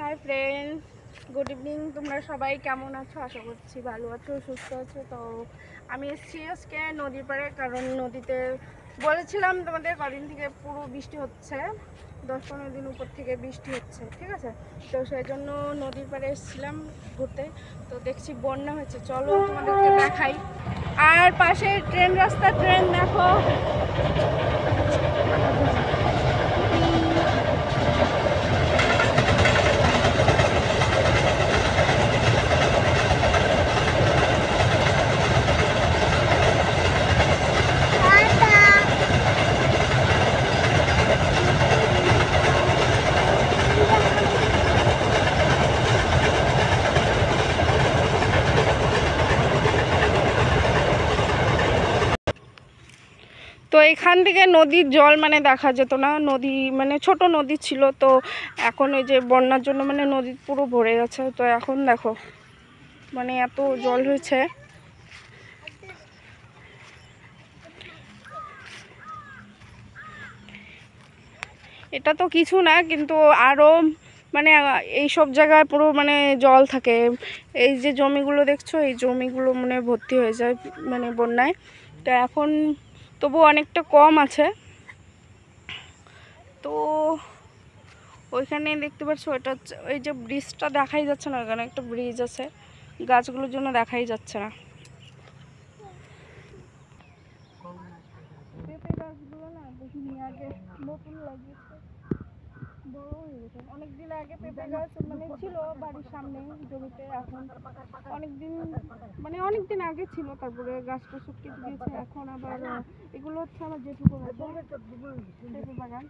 Hi friends, good evening. তোমরা সবাই কেমন আছো? আশা করছি ভালো আছো, সুস্থ আছো। তো আমি এসেছি আজকে নদীর পাড়ে, কারণ নদীতে বলেছিলাম তোমাদের কদিন থেকে পুরো বৃষ্টি হচ্ছে, 10-15 দিন উপর থেকে বৃষ্টি হচ্ছে, ঠিক আছে। তো সেই জন্য নদীর পাড়ে এসেছিলাম ঘুরতে। তো দেখছি বন্যা হয়েছে, চলো তোমাদেরকে দেখাই। আর পাশে ট্রেন রাস্তা, ট্রেন দেখো। তো এখান থেকে নদীর জল মানে দেখা যেত না, নদী মানে ছোট নদী ছিল। তো এখন এই যে বন্যার জন্য মানে নদী পুরো ভরে গেছে। তো এখন দেখো মানে এত জল হয়েছে। এটা তো কিছু না, কিন্তু আরও মানে এই সব জায়গায় পুরো মানে জল থাকে। এই যে জমিগুলো দেখছো, এই জমিগুলো মানে ভর্তি হয়ে যায় মানে বন্যায়। তো এখন তবু অনেকটা কম আছে। তো ওইখানে দেখতে পাচ্ছ, ওইটা হচ্ছে ওই যে ব্রিজটা দেখাই যাচ্ছে না, ওখানে একটা ব্রিজ আছে, গাছগুলোর জন্য দেখাই যাচ্ছে না। পেঁপে গাছগুলো না দেখিনি আগে, নতুন লাগিয়েছে, বড় হয়ে গেছে। অনেকদিন আগে পেঁপে গাছ মানে ছিল বাড়ির সামনে জমিতে, এখন অনেকদিন আগে ছিল, তারপরে গাছটা শুকিয়ে গিয়েছে। এখন আবার এগুলো হচ্ছে আমার জেঠুকো গাছ, পেঁপে বাগান।